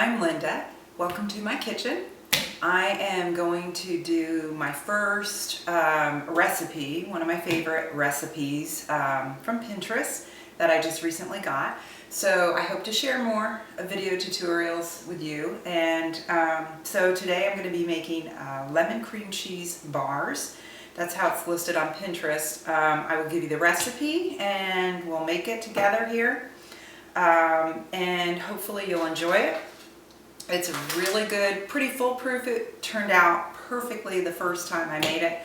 I'm Linda. Welcome to my kitchen. I am going to do my first recipe, one of my favorite recipes from Pinterest that I just recently got. So I hope to share more video tutorials with you. And so today I'm going to be making lemon cream cheese bars. That's how it's listed on Pinterest. I will give you the recipe and we'll make it together here. And hopefully you'll enjoy it. It's really good, pretty foolproof. It turned out perfectly the first time I made it,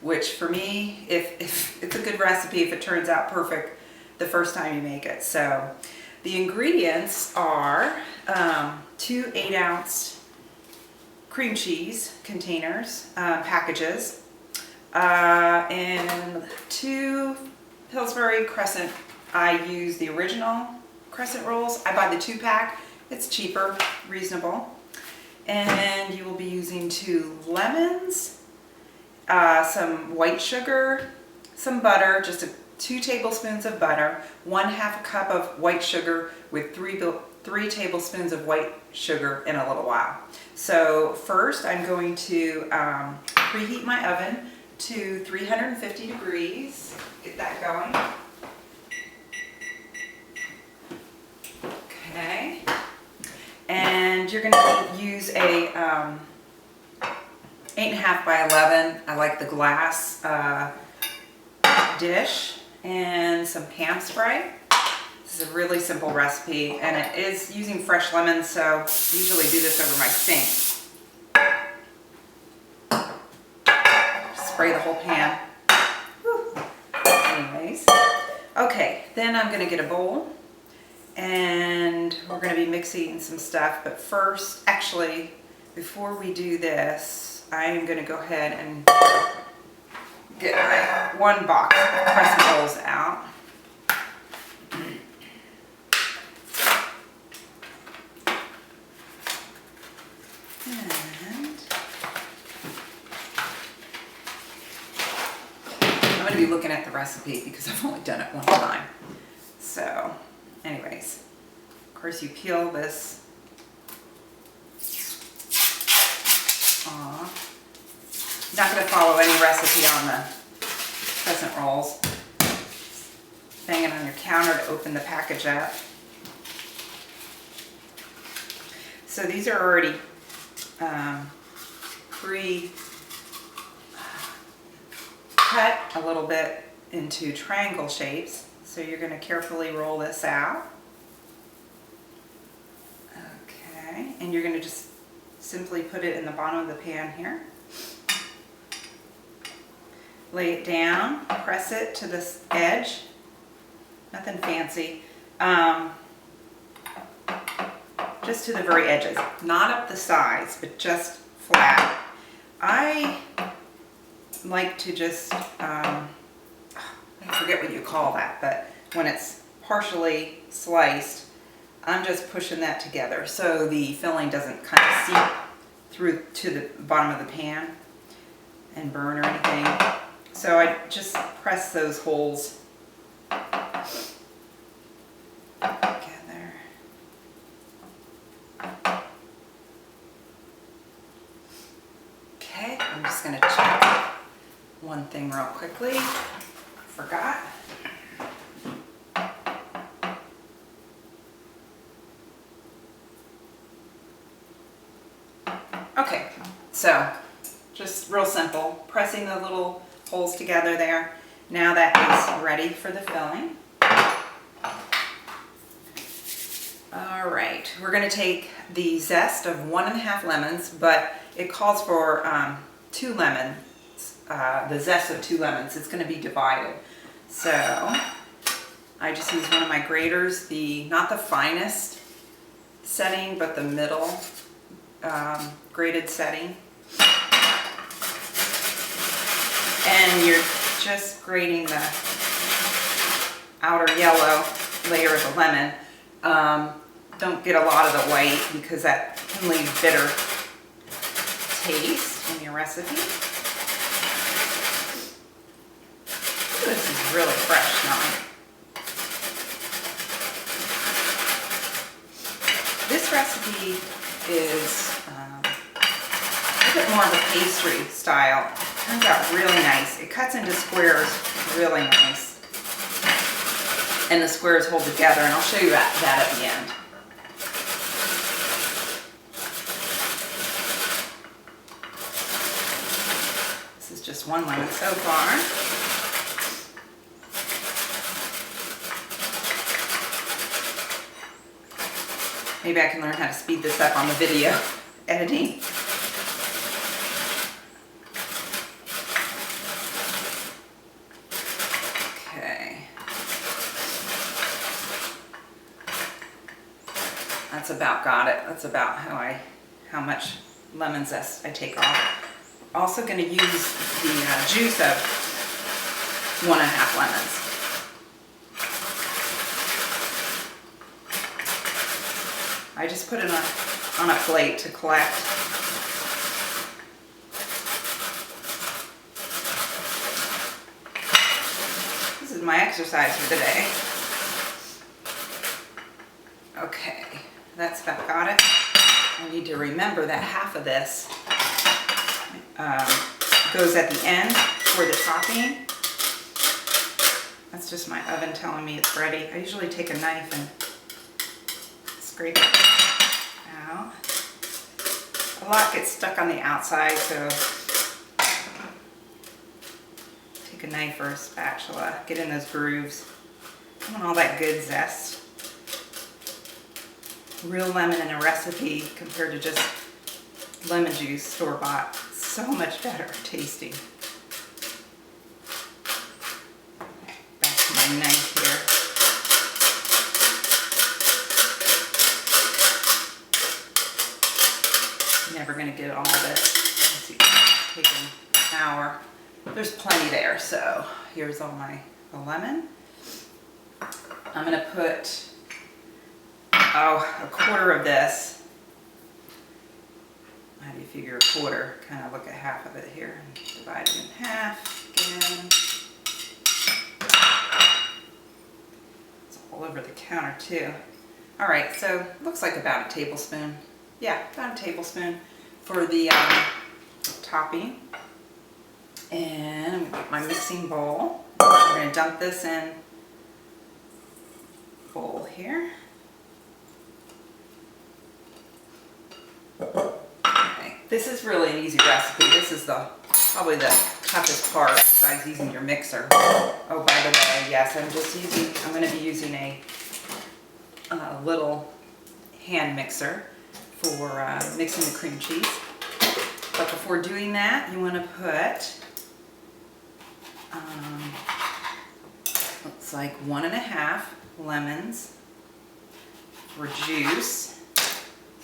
which for me, if it's a good recipe, if it turns out perfect the first time you make it. So the ingredients are 2 8-ounce cream cheese containers, packages, and 2 Pillsbury crescent. I use the original crescent rolls. I buy the 2-pack. It's cheaper, reasonable. And you will be using 2 lemons, some white sugar, some butter, just 2 tablespoons of butter, 1/2 cup of white sugar with 3 tablespoons of white sugar in a little while. So first I'm going to preheat my oven to 350 degrees. Get that going. Okay. And you're going to use a 8.5 by 11. I like the glass dish and some ham spray. This is a really simple recipe and it is using fresh lemons, so I usually do this over my sink. Spray the whole pan. Whew. Anyways, okay, then I'm going to get a bowl. And we're going to be mixing some stuff, but first, actually, before we do this, I am going to go ahead and get my 1 box of crescent rolls out. And I'm going to be looking at the recipe because I've only done it one time. So anyways, of course you peel this off. Not going to follow any recipe on the crescent rolls. Hang it on your counter to open the package up. So these are already pre-cut a little bit into triangle shapes. So you're going to carefully roll this out. Okay, and you're going to just simply put it in the bottom of the pan here. Lay it down, press it to this edge. Nothing fancy. Just to the very edges. Not up the sides, but just flat. I like to just I forget what you call that, but when it's partially sliced, I'm just pushing that together so the filling doesn't kind of seep through to the bottom of the pan and burn or anything. So I just press those holes together. Okay, I'm just going to check one thing real quickly. Forgot. Okay, so just real simple, pressing the little holes together there. Now that is ready for the filling. All right, we're going to take the zest of 1.5 lemons, but it calls for 2 lemons. The zest of 2 lemons. It's going to be divided. So I just use one of my graters, not the finest setting, but the middle grated setting. And you're just grating the outer yellow layer of the lemon. Don't get a lot of the white because that can leave bitter taste in your recipe. This is really fresh now. This recipe is a bit more of a pastry style. Turns out really nice. It cuts into squares really nice. And the squares hold together, and I'll show you that at the end. This is just one lemon so far. Maybe I can learn how to speed this up on the video editing. Okay. That's about got it. That's about how much lemon zest I take off. Also going to use the juice of 1.5 lemons. I just put it on a plate to collect. This is my exercise for the day. Okay, that's about got it. I need to remember that half of this goes at the end for the topping. That's just my oven telling me it's ready. I usually take a knife and scrape it out. A lot gets stuck on the outside, so take a knife or a spatula, get in those grooves. I want all that good zest. Real lemon in a recipe compared to just lemon juice store-bought. So much better tasting. Back to my knife here. Never going to get all of it. Let's see, taking an hour. There's plenty there, so here's all the lemon. I'm going to put a quarter of this. How do you figure a quarter? Kind of look at half of it here and divide it in half again. It's all over the counter too. All right, so looks like about a tablespoon. Yeah, about a tablespoon for the topping. And I'm gonna get my mixing bowl. We're gonna dump this in bowl here. Okay. This is really an easy recipe. This is probably the toughest part besides using your mixer. Oh, by the way, yes, I'm going to be using a little hand mixer for mixing the cream cheese. But before doing that, you want to put, looks like 1.5 lemons for juice.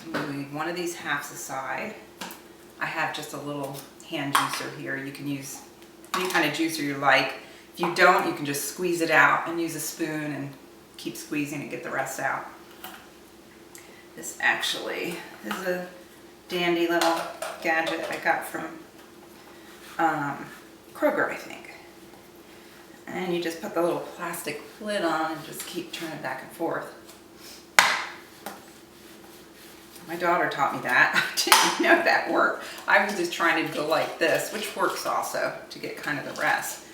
Move one of these halves aside. I have just a little hand juicer here. You can use any kind of juicer you like. If you don't, you can just squeeze it out and use a spoon and keep squeezing and get the rest out. This is a dandy little gadget I got from Kroger, I think. And you just put the little plastic lid on and just keep turning back and forth. My daughter taught me that. I didn't know that worked. I was just trying to go like this, which works also to get kind of the rest.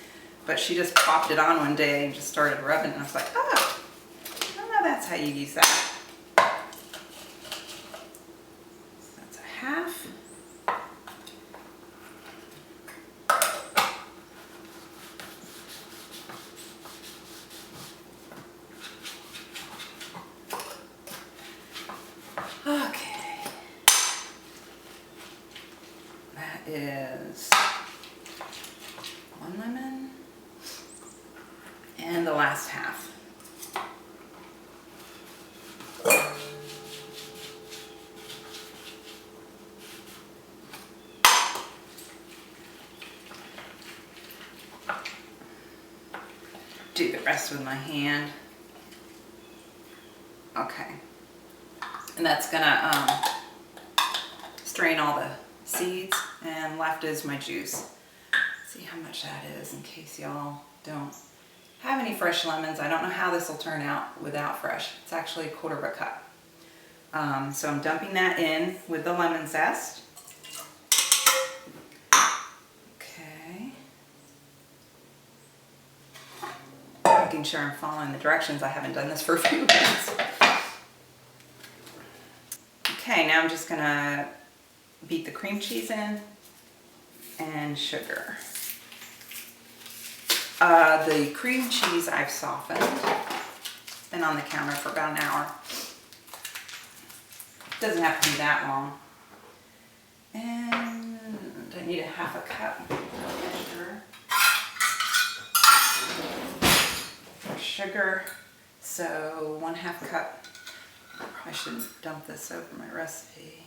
But she just popped it on one day and just started rubbing it, and I was like, oh, I know that's how you use that. So that's a half. Okay, that is 1 lemon and the last half. Do the rest with my hand. Okay. And that's gonna strain all the seeds, and left is my juice. See how much that is in case y'all don't have any fresh lemons. I don't know how this will turn out without fresh. It's actually 1/4 cup. So I'm dumping that in with the lemon zest. Okay. Making sure I'm following the directions. I haven't done this for a few minutes. Okay, now I'm just gonna beat the cream cheese in and sugar. The cream cheese I've softened. It's been on the counter for about an hour. Doesn't have to be that long. And I need a half a cup of sugar. So 1/2 cup. I shouldn't dump this over my recipe.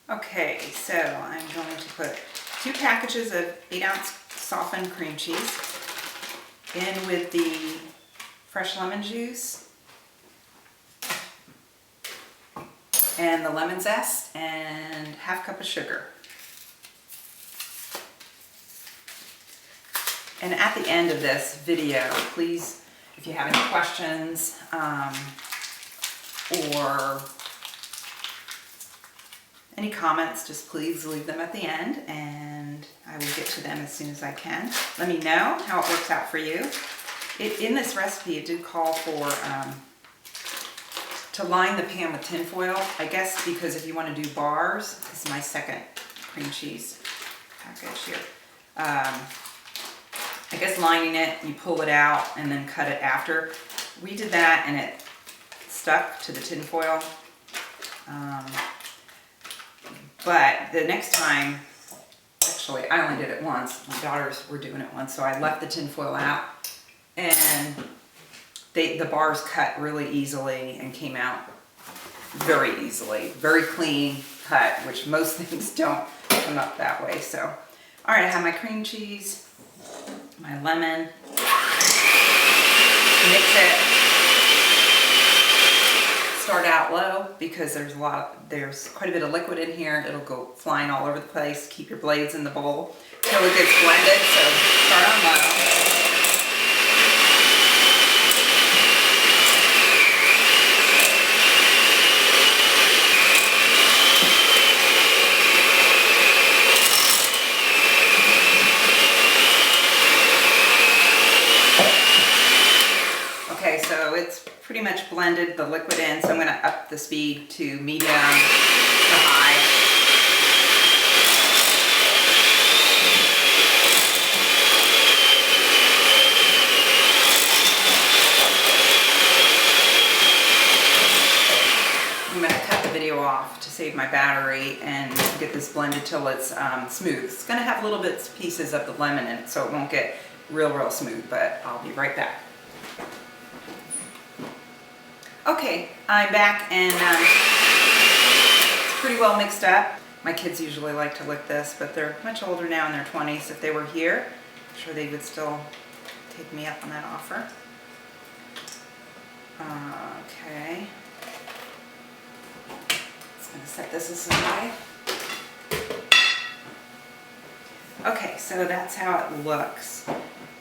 Okay, so I'm going to put 2 packages of 8-ounce softened cream cheese in with the fresh lemon juice and the lemon zest and 1/2 cup of sugar. And at the end of this video, please, if you have any questions or any comments, just please leave them at the end and I will get to them as soon as I can. Let me know how it works out for you. In this recipe, it did call for to line the pan with tin foil. I guess because if you want to do bars, this is my second cream cheese package here. I guess lining it, you pull it out and then cut it after. We did that and it stuck to the tin foil. But the next time, actually I only did it once. My daughters were doing it once, so I left the tin foil out and the bars cut really easily and came out very easily. Very clean cut, which most things don't come up that way. So, all right, I have my cream cheese, my lemon, mix it. Start out low because there's quite a bit of liquid in here. It'll go flying all over the place. Keep your blades in the bowl till it gets blended, so start on low. Okay, so it's pretty much blended the liquid in, so I'm going to up the speed to medium to high. I'm going to cut the video off to save my battery and get this blended till it's smooth. It's going to have little bits pieces of the lemon in it, so it won't get real smooth, but I'll be right back. Okay, I'm back and it's pretty well mixed up. My kids usually like to lick this, but they're much older now in their 20s. If they were here, I'm sure they would still take me up on that offer. Okay. Just gonna set this aside. Okay, so that's how it looks.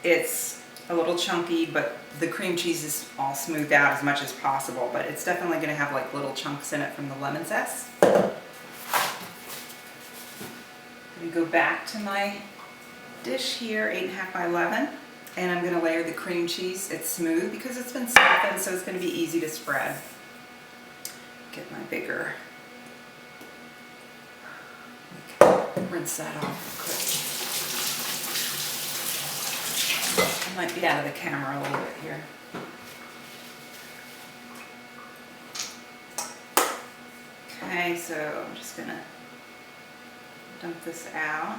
It's a little chunky, but the cream cheese is all smoothed out as much as possible, but it's definitely going to have like little chunks in it from the lemon zest. I'm going to go back to my dish here, 8.5 by 11, and I'm going to layer the cream cheese. It's smooth because it's been softened, so it's going to be easy to spread. Get my bigger, rinse that off quick. I might be out of the camera a little bit here. Okay, so I'm just gonna dump this out.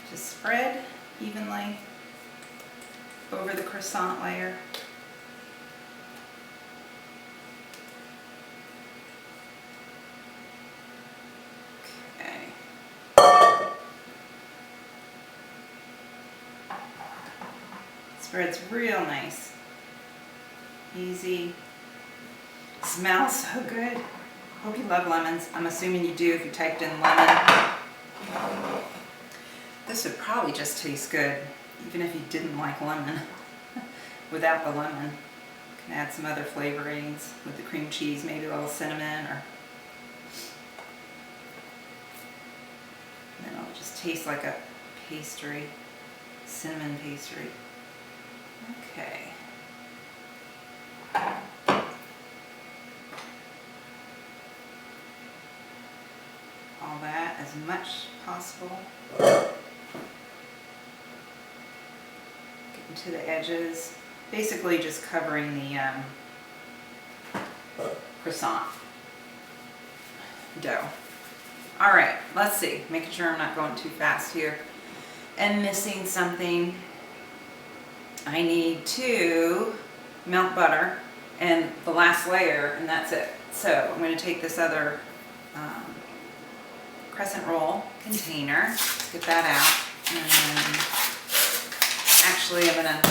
Just spread evenly over the croissant layer. Spreads real nice. Easy. Smells so good. Hope you love lemons. I'm assuming you do if you typed in lemon. This would probably just taste good, even if you didn't like lemon. without the lemon. Can add some other flavorings with the cream cheese, maybe a little cinnamon, or and then it'll just taste like a pastry, cinnamon pastry. Okay. All that as much as possible. Getting to the edges. Basically just covering the croissant dough. All right, let's see. Making sure I'm not going too fast here and missing something. I need to melt butter and the last layer, and that's it. So I'm going to take this other crescent roll container, get that out, and actually I'm going to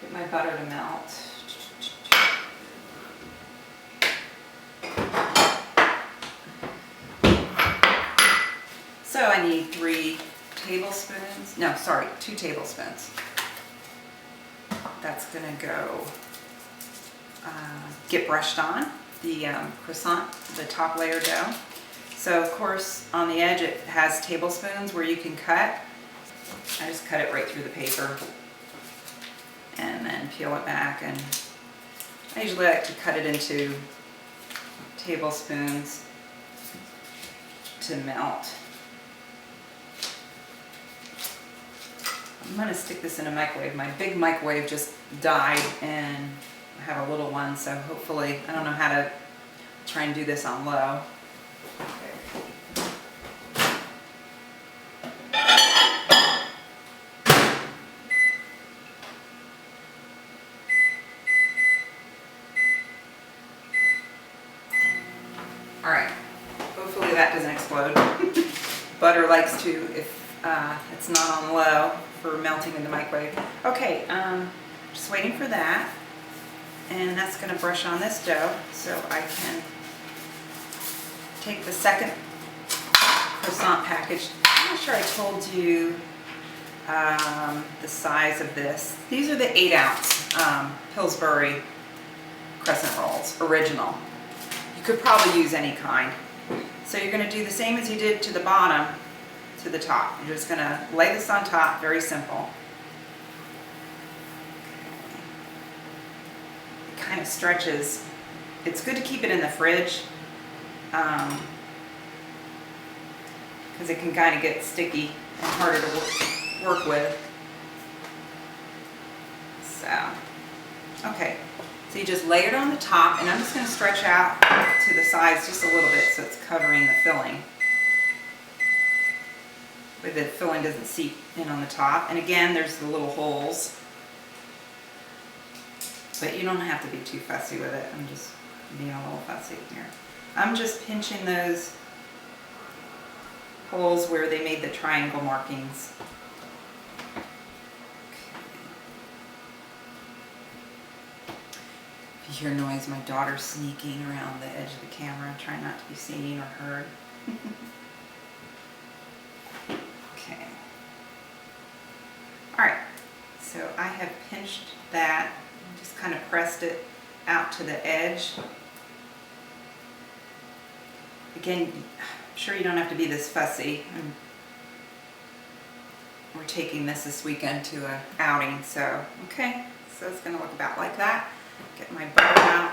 get my butter to melt. So I need 2 tablespoons. That's gonna go, get brushed on the croissant, the top layer dough. So of course on the edge it has tablespoons where you can cut. I just cut it right through the paper and then peel it back, and I usually like to cut it into tablespoons to melt. I'm going to stick this in a microwave. My big microwave just died and I have a little one, so hopefully, I don't know how to try and do this on low. Alright, hopefully that doesn't explode. Butter likes to, if it's not on low, for melting in the microwave. Okay, just waiting for that. And that's going to brush on this dough so I can take the second croissant package. I'm not sure I told you the size of this. These are the 8-ounce Pillsbury crescent rolls, original. You could probably use any kind. So you're going to do the same as you did to the bottom, to the top. You're just going to lay this on top, very simple. It kind of stretches. It's good to keep it in the fridge because it can kind of get sticky and harder to work with. So, okay. So you just lay it on the top, and I'm just going to stretch out to the sides just a little bit so it's covering the filling. But the filling doesn't seep in on the top. And again, there's the little holes. But you don't have to be too fussy with it. I'm just being a little fussy here. I'm just pinching those holes where they made the triangle markings. If you hear noise, my daughter's sneaking around the edge of the camera, trying not to be seen or heard. Okay. Alright, so I have pinched that, just kind of pressed it out to the edge. Again, I'm sure you don't have to be this fussy. We're taking this weekend to an outing, so okay. So it's going to look about like that. Get my butter out.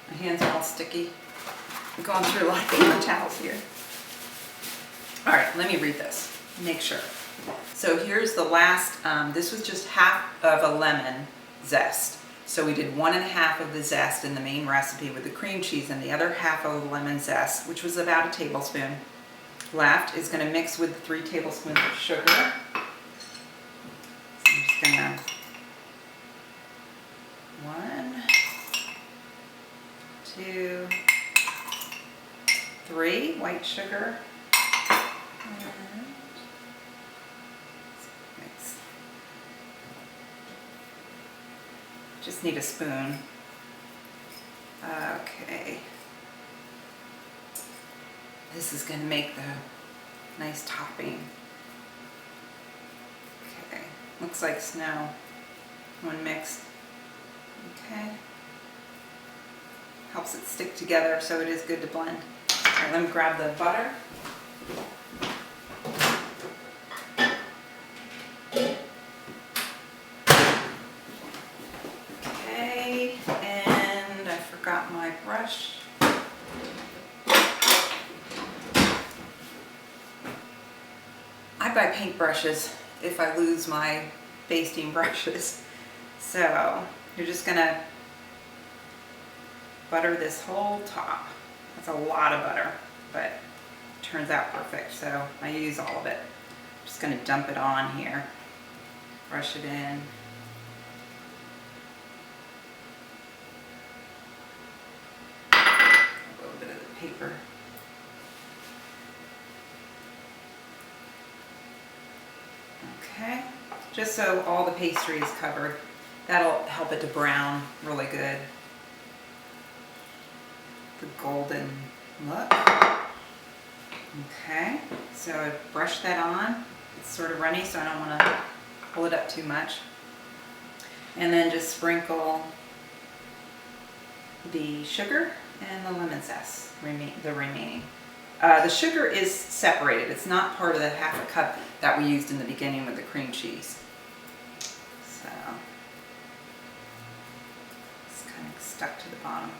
My hands are all sticky. I'm going through a lot of paper towels here. All right, let me read this. Make sure. So here's the last, this was just half of a lemon zest. So we did 1.5 of the zest in the main recipe with the cream cheese, and the other half of the lemon zest, which was about a tablespoon left, is going to mix with 3 tablespoons of sugar. So I'm just going to 1, 2, 3 white sugar. And mix. Just need a spoon. Okay. This is going to make the nice topping. Okay. Looks like snow when mixed. Okay. Helps it stick together, so it is good to blend. All right, let me grab the butter. Okay, and I forgot my brush. I buy paint brushes if I lose my basting brushes. So you're just gonna butter this whole top. That's a lot of butter, but it turns out perfect. So I use all of it. Just gonna dump it on here, brush it in. A little bit of the paper. Okay, just so all the pastry is covered. That'll help it to brown really good. The golden look. Okay, so I brush that on. It's sort of runny, so I don't want to pull it up too much. And then just sprinkle the sugar and the lemon zest, the remaining. The sugar is separated. It's not part of the half a cup that we used in the beginning with the cream cheese. So it's kind of stuck to the bottom.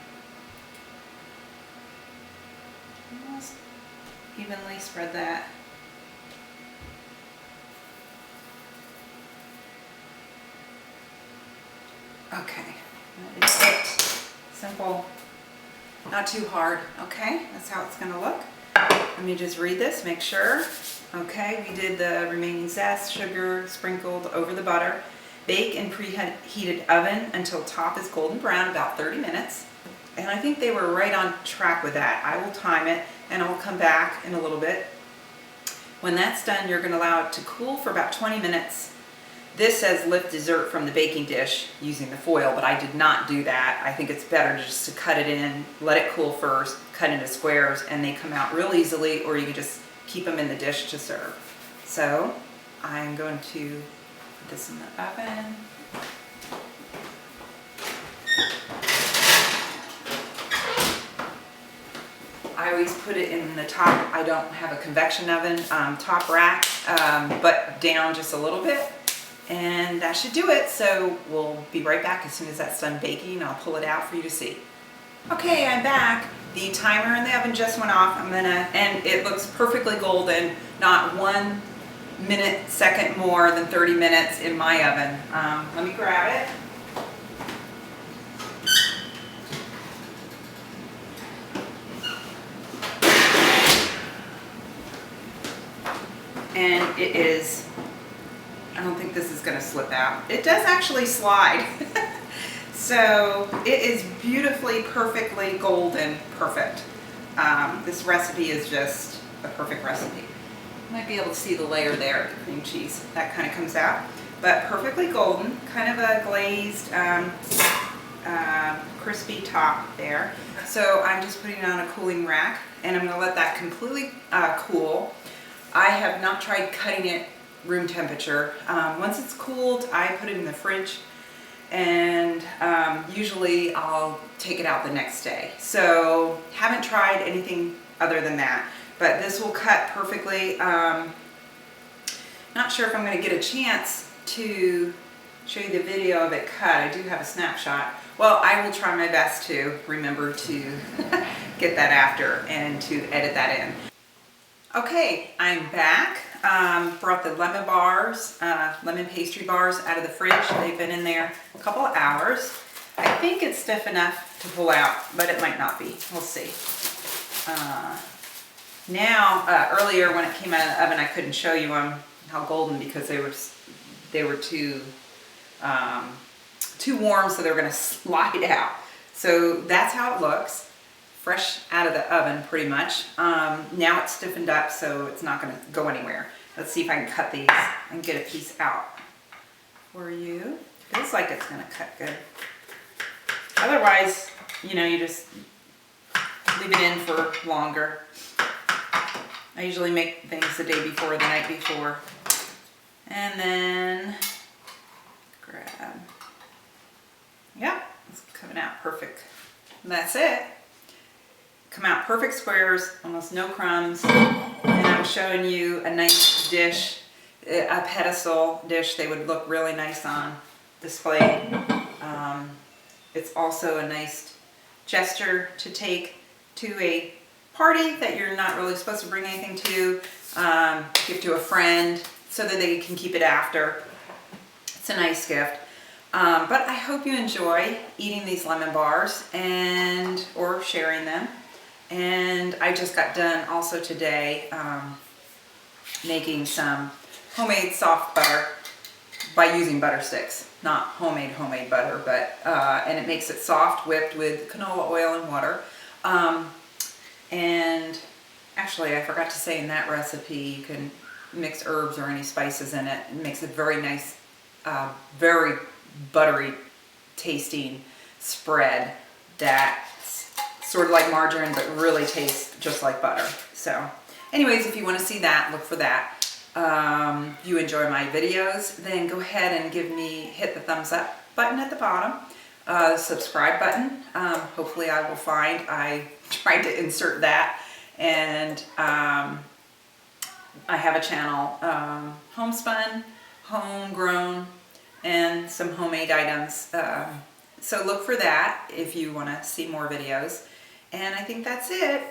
Almost evenly spread that. Okay, that is it. Simple, not too hard. Okay, that's how it's going to look. Let me just read this, make sure. Okay, we did the remaining zest, sugar sprinkled over the butter. Bake in preheated oven until top is golden brown, about 30 minutes. And I think they were right on track with that. I will time it and I'll come back in a little bit. When that's done, you're going to allow it to cool for about 20 minutes. This says lift dessert from the baking dish using the foil, but I did not do that. I think it's better just to cut it in, let it cool first, cut into squares, and they come out real easily, or you can just keep them in the dish to serve. So I'm going to put this in the oven. I always put it in the top. I don't have a convection oven, top rack, but down just a little bit. And that should do it. So we'll be right back as soon as that's done baking. I'll pull it out for you to see. Okay, I'm back. The timer in the oven just went off. And it looks perfectly golden. Not 1 second more than 30 minutes in my oven. Let me grab it. And it is, I don't think this is going to slip out. It does actually slide. So it is beautifully, perfectly golden, perfect. This recipe is just a perfect recipe. You might be able to see the layer there, the cream cheese. That kind of comes out. But perfectly golden, kind of a glazed, crispy top there. So I'm just putting it on a cooling rack, and I'm going to let that completely cool. I have not tried cutting it room temperature. Once it's cooled, I put it in the fridge, and usually I'll take it out the next day. So haven't tried anything other than that, but this will cut perfectly. Not sure if I'm going to get a chance to show you the video of it cut. I do have a snapshot. Well, I will try my best to remember to get that after and to edit that in. Okay, I'm back. Brought the lemon bars, lemon pastry bars out of the fridge. They've been in there a couple of hours. I think it's stiff enough to pull out, but it might not be. We'll see. Earlier when it came out of the oven, I couldn't show you them how golden because they were too warm, so they were going to slide out. So that's how it looks. Fresh out of the oven pretty much. Now it's stiffened up, so it's not going to go anywhere. Let's see if I can cut these and get a piece out for you. Feels like it's going to cut good. Otherwise, you just leave it in for longer. I usually make things the day before, the night before. And then grab. Yep, it's coming out perfect. And that's it. Come out perfect squares, almost no crumbs. And I'm showing you a nice dish, a pedestal dish. They would look really nice on display. It's also a nice gesture to take to a party that you're not really supposed to bring anything to, give to a friend so that they can keep it after. It's a nice gift. But I hope you enjoy eating these lemon bars or sharing them. And I just got done also today making some homemade soft butter by using butter sticks, not homemade butter, but and it makes it soft, whipped with canola oil and water. And actually, I forgot to say in that recipe, you can mix herbs or any spices in it. It makes a very nice, very buttery tasting spread that's sort of like margarine, but really tastes just like butter. So anyways, if you want to see that, look for that. If you enjoy my videos, then go ahead and hit the thumbs up button at the bottom, subscribe button. Hopefully I tried to insert that, and I have a channel, homespun, homegrown, and some homemade items. So look for that if you want to see more videos. And I think that's it.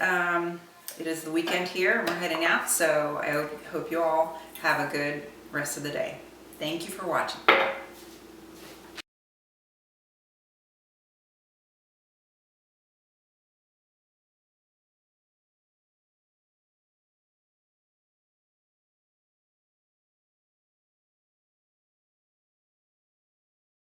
It is the weekend here and we're heading out, so I hope you all have a good rest of the day. Thank you for watching.